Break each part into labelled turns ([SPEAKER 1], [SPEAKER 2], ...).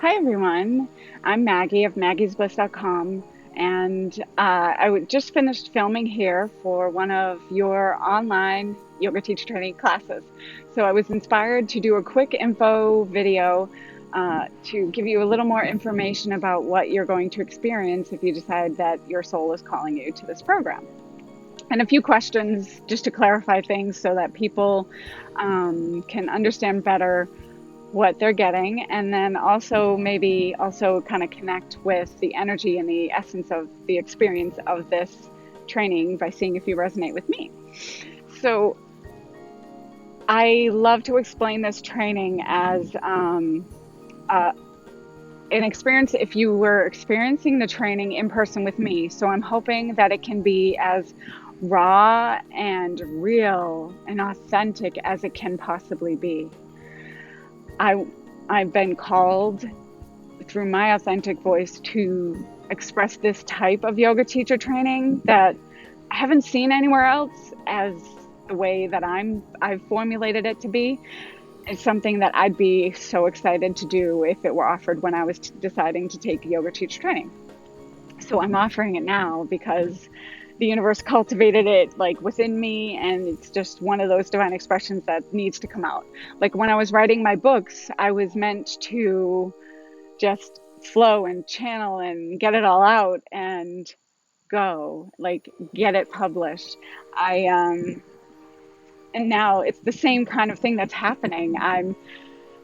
[SPEAKER 1] Hi everyone, I'm Maggie of maggiesbliss.com, and just finished filming here for one of your online yoga teacher training classes. So I was inspired to do a quick info video to give you a little more information about what you're going to experience if you decide that your soul is calling you to this program. And a few questions just to clarify things so that people can understand better what they're getting, and then also maybe also kind of connect with the energy and the essence of the experience of this training by seeing if you resonate with me. So I love to explain this training as an experience if you were experiencing the training in person with me. So I'm hoping that it can be as raw and real and authentic as it can possibly be. I've been called through my authentic voice to express this type of yoga teacher training that I haven't seen anywhere else as the way that I've formulated it to be. It's something that I'd be so excited to do if it were offered when I was deciding to take yoga teacher training. So I'm offering it now because the universe cultivated it like within me, and it's just one of those divine expressions that needs to come out. Like when I was writing my books, I was meant to just flow and channel and get it all out and go, like get it published. And now it's the same kind of thing that's happening. I'm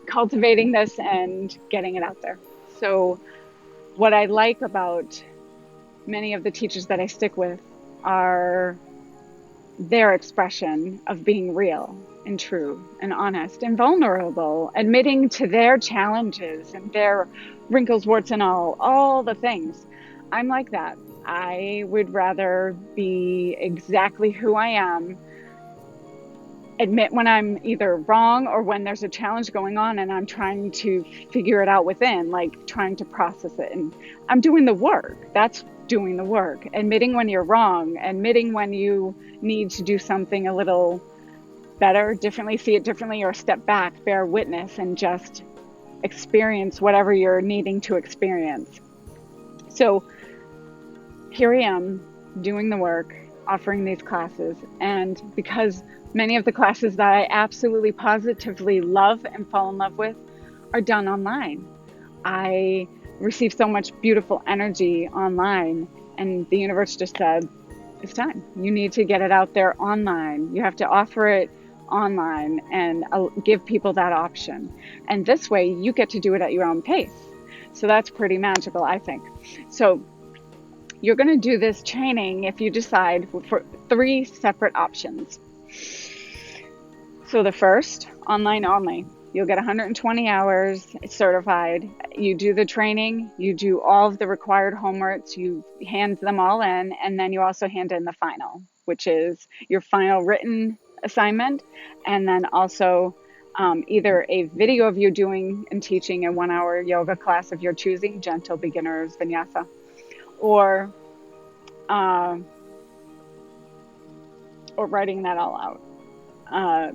[SPEAKER 1] cultivating this and getting it out there. So what I like about many of the teachers that I stick with are their expression of being real and true and honest and vulnerable, admitting to their challenges and their wrinkles, warts, and all the things. I'm like that. I would rather be exactly who I am, admit when I'm either wrong or when there's a challenge going on and I'm trying to figure it out within, like trying to process it. And I'm doing the work. That's doing the work. Admitting when you're wrong, admitting when you need to do something a little better, differently, see it differently, or step back, bear witness, and just experience whatever you're needing to experience. So here I am doing the work, offering these classes. And because many of the classes that I absolutely positively love and fall in love with are done online, I receive so much beautiful energy online, and the universe just said, it's time. You need to get it out there online. You have to offer it online and give people that option. And this way you get to do it at your own pace. So that's pretty magical, I think. So you're going to do this training if you decide for 3 separate options. So the first, online only. You'll get 120 hours certified. You do the training, you do all of the required homeworks, you hand them all in, and then you also hand in the final, which is your final written assignment, and then also either a video of you doing and teaching a 1-hour yoga class of your choosing, gentle beginners vinyasa, or writing that all out.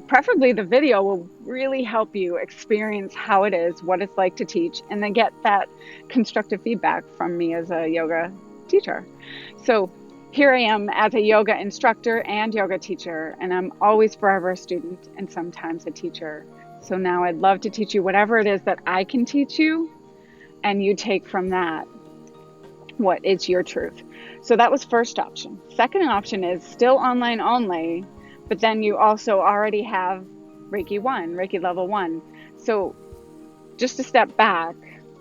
[SPEAKER 1] Preferably the video will really help you experience how it is, what it's like to teach, and then get that constructive feedback from me as a yoga teacher. So here I am as a yoga instructor and yoga teacher, and I'm always forever a student and sometimes a teacher. So now I'd love to teach you whatever it is that I can teach you, and you take from that what is your truth. So that was first option. Second option is still online only, but then you also already have Reiki 1, Reiki level 1. So just to step back,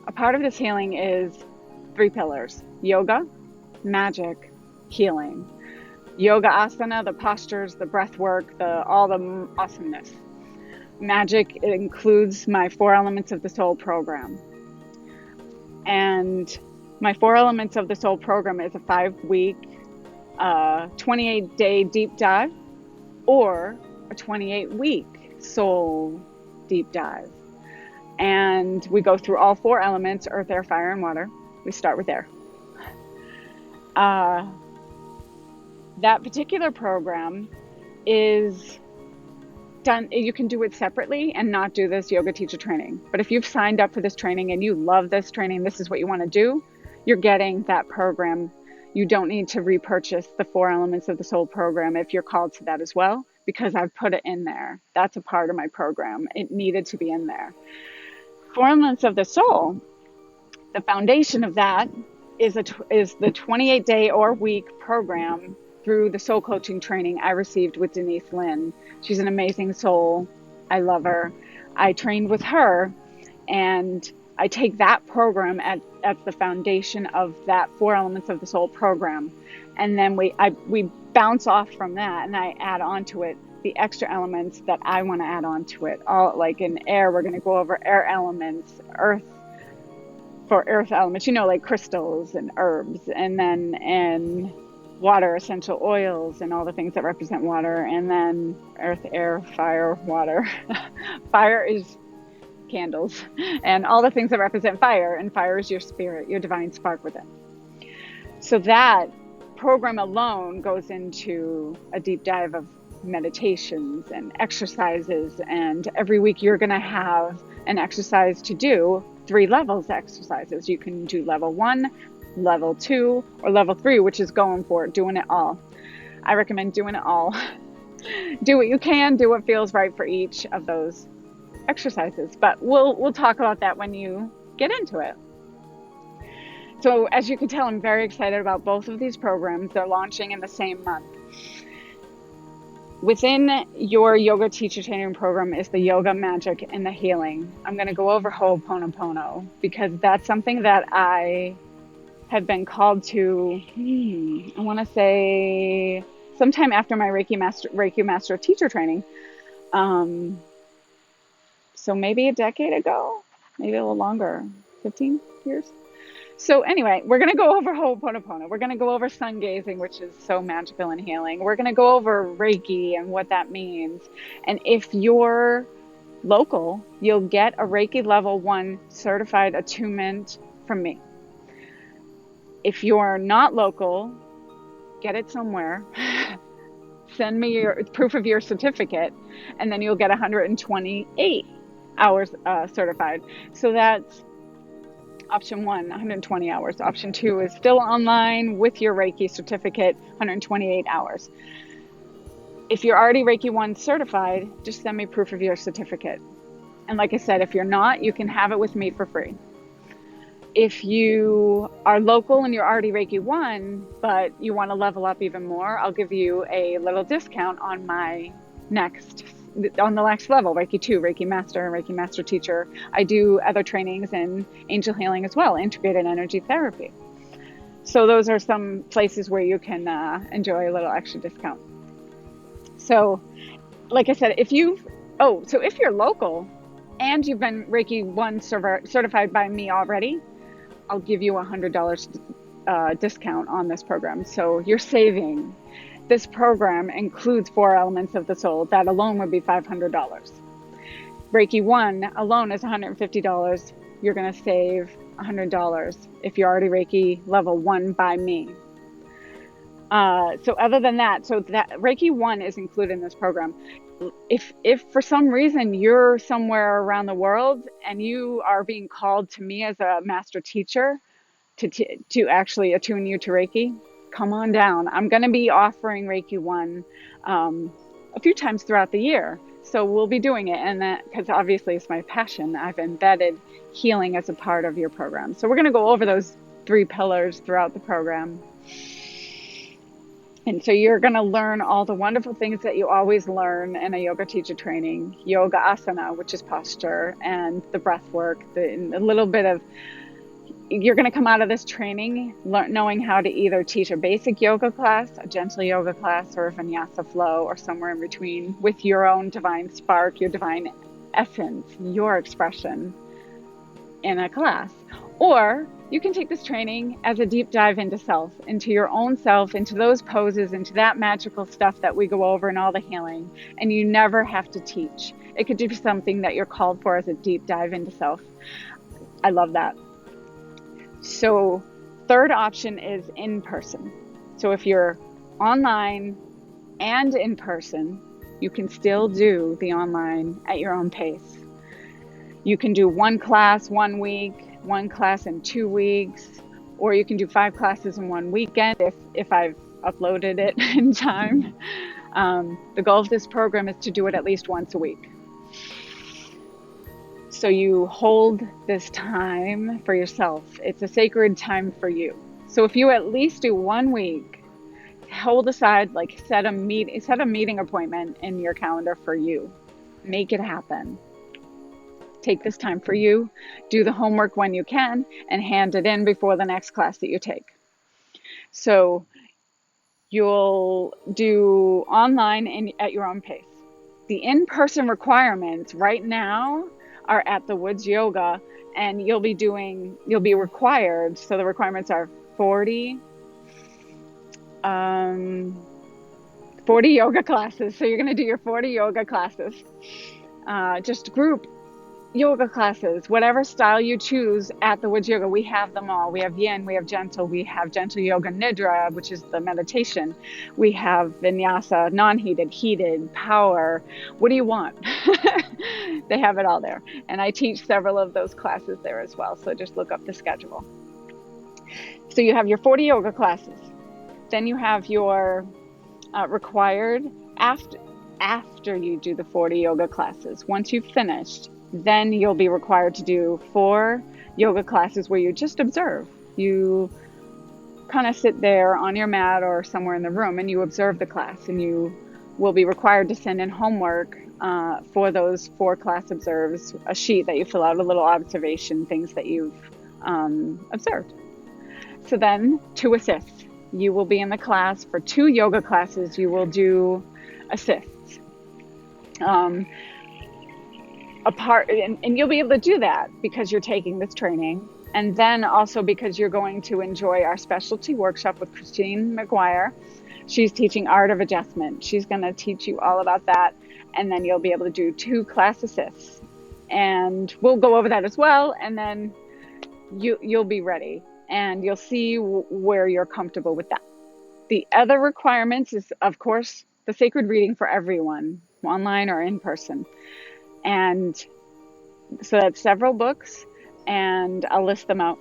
[SPEAKER 1] a part of this healing is 3 pillars: yoga, magic, healing. Yoga asana, the postures, the breath work, all the awesomeness. Magic includes my 4 elements of the soul program. And my 4 elements of the soul program is a 5-week, 28-day deep dive, or a 28-week soul deep dive. And we go through all 4 elements: earth, air, fire, and water. We start with air. That particular program is you can do it separately and not do this yoga teacher training. But if you've signed up for this training and you love this training, this is what you want to do, you're getting that program. You don't need to repurchase the 4 Elements of the Soul program if you're called to that as well, because I've put it in there. That's a part of my program. It needed to be in there. 4 Elements of the Soul, the foundation of that is the 28-day or week program through the soul coaching training I received with Denise Linn. She's an amazing soul. I love her. I trained with her, and I take that program at the foundation of that 4 Elements of the Soul program. And then we bounce off from that, and I add on to it the extra elements that I want to add on to it. All like in air, we're going to go over air elements, earth elements, like crystals and herbs, and then in water, essential oils and all the things that represent water, and then earth, air, fire, water. Fire is candles and all the things that represent fire, and fire is your spirit, your divine spark within. So that program alone goes into a deep dive of meditations and exercises, and every week you're going to have an exercise to do, 3 levels exercises. You can do level 1, level 2, or level 3, which is going for it, doing it all. I recommend doing it all. Do what you can, do what feels right for each of those exercises, but we'll talk about that when you get into it. So as you can tell, I'm very excited about both of these programs. They're launching in the same month. Within your yoga teacher training program is the yoga, magic, and the healing. I'm going to go over Ho'oponopono because that's something that I have been called to, I want to say sometime after my Reiki Master teacher training. So maybe a decade ago, maybe a little longer, 15 years. So anyway, we're going to go over Ho'oponopono. We're going to go over sun gazing, which is so magical and healing. We're going to go over Reiki and what that means. And if you're local, you'll get a Reiki level 1 certified attunement from me. If you're not local, get it somewhere. Send me your proof of your certificate, and then you'll get 128 hours certified. So that's option 1, 120 hours. Option 2 is still online with your Reiki certificate, 128 hours. If you're already Reiki 1 certified, just send me proof of your certificate. And like I said, if you're not, you can have it with me for free. If you are local and you're already Reiki 1, but you want to level up even more, I'll give you a little discount on the next level, Reiki 2, Reiki Master, and Reiki Master Teacher. I do other trainings in angel healing as well, integrated energy therapy. So those are some places where you can enjoy a little extra discount. So like I said, if you're local and you've been Reiki 1 certified by me already, I'll give you $100 discount on this program. So you're saving. This program includes 4 Elements of the Soul. That alone would be $500. Reiki 1 alone is $150. You're going to save $100 if you're already Reiki level 1 by me. So other than that, that Reiki 1 is included in this program. If for some reason you're somewhere around the world and you are being called to me as a master teacher to actually attune you to Reiki, come on down. I'm going to be offering Reiki 1 a few times throughout the year. So we'll be doing it, and that because obviously it's my passion. I've embedded healing as a part of your program. So we're going to go over those 3 pillars throughout the program. And so you're going to learn all the wonderful things that you always learn in a yoga teacher training, yoga asana, which is posture, and the breath work, a little bit of, you're going to come out of this training knowing how to either teach a basic yoga class, a gentle yoga class, or a vinyasa flow, or somewhere in between with your own divine spark, your divine essence, your expression in a class. Or you can take this training as a deep dive into self, into your own self, into those poses, into that magical stuff that we go over in all the healing. And you never have to teach. It could be something that you're called for as a deep dive into self. I love that. So third option is in person. So if you're online and in person, You can still do the online at your own pace. You can do one class 1 week, one class in 2 weeks, or you can do 5 classes in one weekend if I've uploaded it in time. The goal of this program is to do it at least once a week. So you hold this time for yourself. It's a sacred time for you. So if you at least do 1 week, hold aside, like set a meeting appointment in your calendar for you. Make it happen. Take this time for you, do the homework when you can, and hand it in before the next class that you take. So you'll do online at your own pace. The in-person requirements right now are at the Woods Yoga, and you'll be required. So the requirements are 40 yoga classes. So you're going to do your 40 yoga classes, just group yoga classes, whatever style you choose at the Woods Yoga. We have them all. We have yin, we have gentle, we have gentle yoga nidra, which is the meditation. We have vinyasa, non-heated, heated, power. What do you want? They have it all there. And I teach several of those classes there as well. So just look up the schedule. So you have your 40 yoga classes. Then you have your required after you do the 40 yoga classes. Once you've finished, then you'll be required to do 4 yoga classes where you just observe. You kind of sit there on your mat or somewhere in the room and you observe the class, and you will be required to send in homework for those 4 class observes, a sheet that you fill out, a little observation, things that you've observed. So then 2 assists. You will be in the class for 2 yoga classes. You will do assists. And you'll be able to do that because you're taking this training, and then also because you're going to enjoy our specialty workshop with Christine McGuire. She's teaching Art of Adjustment. She's going to teach you all about that, and then you'll be able to do 2 class assists, and we'll go over that as well, and then you'll be ready, and you'll see where you're comfortable with that. The other requirements is, of course, the sacred reading for everyone, online or in person. And so that's several books, and I'll list them out.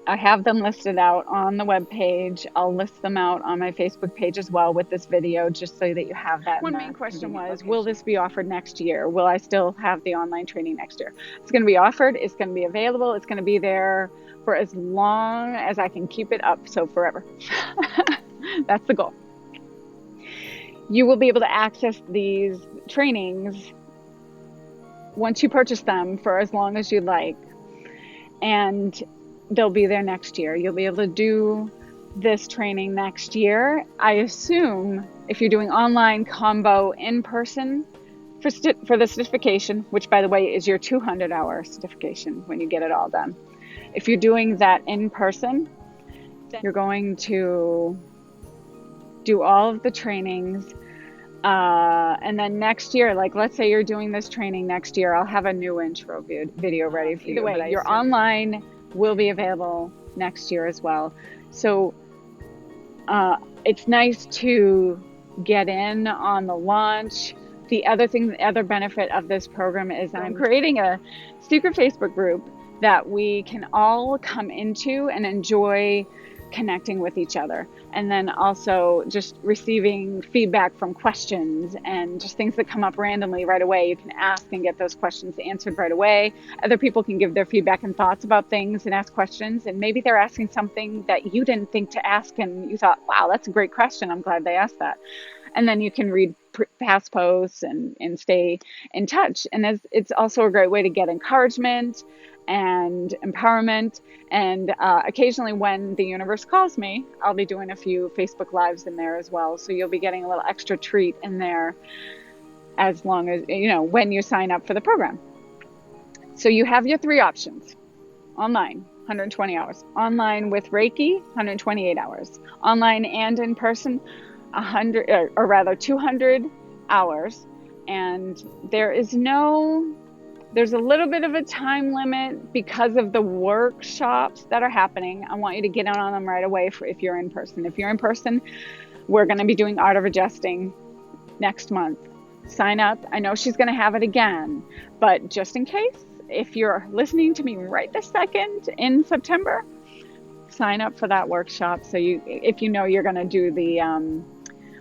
[SPEAKER 1] I have them listed out on the webpage. I'll list them out on my Facebook page as well with this video, just so that you have that. One main question was, will this be offered next year? Will I still have the online training next year? It's going to be offered. It's going to be available. It's going to be there for as long as I can keep it up, so forever. That's the goal. You will be able to access these trainings once you purchase them for as long as you'd like, and they'll be there next year. You'll be able to do this training next year. I assume if you're doing online, combo, in person for the certification, which by the way is your 200-hour certification when you get it all done. If you're doing that in person, you're going to do all of the trainings. And then next year, like let's say you're doing this training next year, I'll have a new intro video ready for you. Either way, your online will be available next year as well. So it's nice to get in on the launch. The other benefit of this program is I'm creating a secret Facebook group that we can all come into and enjoy connecting with each other, and then also just receiving feedback from questions and just things that come up randomly right away. You can ask and get those questions answered right away. Other people can give their feedback and thoughts about things and ask questions, and maybe they're asking something that you didn't think to ask and you thought, wow, that's a great question, I'm glad they asked that. And then you can read past posts and stay in touch. And it's also a great way to get encouragement and empowerment. And occasionally when the universe calls me, I'll be doing a few Facebook Lives in there as well. So you'll be getting a little extra treat in there as long as, when you sign up for the program. So you have your 3 options. Online, 120 hours. Online with Reiki, 128 hours. Online and in person, 200 hours. And there's a little bit of a time limit because of the workshops that are happening. I want you to get in on them right away if you're in person. If you're in person, we're going to be doing Art of Adjusting next month. Sign up. I know she's going to have it again, but just in case, if you're listening to me right this second in September, sign up for that workshop. So if you know you're going to do the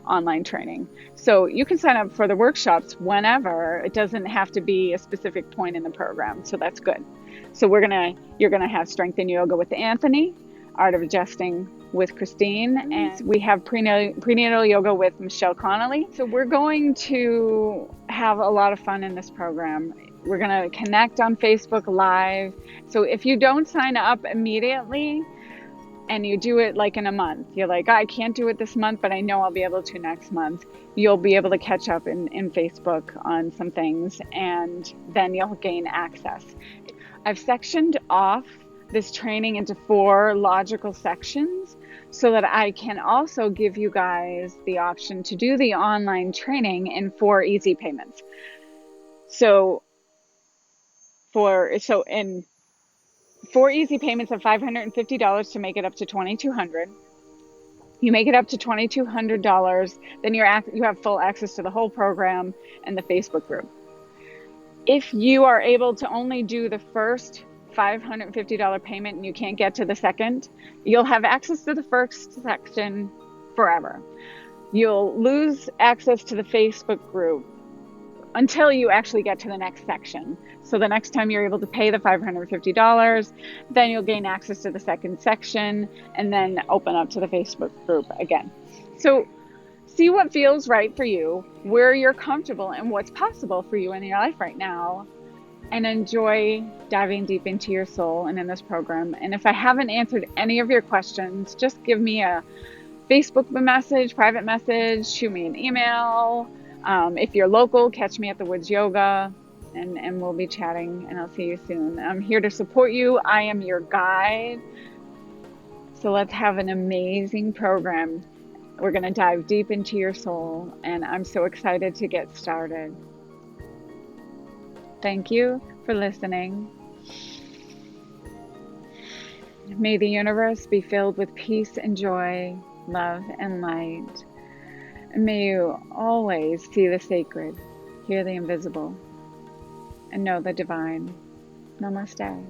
[SPEAKER 1] online training. So you can sign up for the workshops whenever. It doesn't have to be a specific point in the program. So that's good. So you're gonna have Strength in Yoga with Anthony, Art of Adjusting with Christine, and we have prenatal yoga with Michelle Connolly. So we're going to have a lot of fun in this program. We're going to connect on Facebook Live. So if you don't sign up immediately and you do it like in a month, you're like, I can't do it this month, but I know I'll be able to next month. You'll be able to catch up in Facebook on some things, and then you'll gain access. I've sectioned off this training into 4 logical sections so that I can also give you guys the option to do the online training in 4 easy payments. So in 4 easy payments of $550 to make it up to $2,200. You make it up to $2,200, then you have full access to the whole program and the Facebook group. If you are able to only do the first $550 payment and you can't get to the second, you'll have access to the first section forever. You'll lose access to the Facebook group until you actually get to the next section. So the next time you're able to pay the $550, then you'll gain access to the second section and then open up to the Facebook group again. So see what feels right for you, where you're comfortable, and what's possible for you in your life right now, and enjoy diving deep into your soul and in this program. And if I haven't answered any of your questions, just give me a Facebook message, private message, shoot me an email. If you're local, catch me at the Woods Yoga, and we'll be chatting, and I'll see you soon. I'm here to support you. I am your guide. So let's have an amazing program. We're going to dive deep into your soul, and I'm so excited to get started. Thank you for listening. May the universe be filled with peace and joy, love and light. And may you always see the sacred, hear the invisible, and know the divine. Namaste.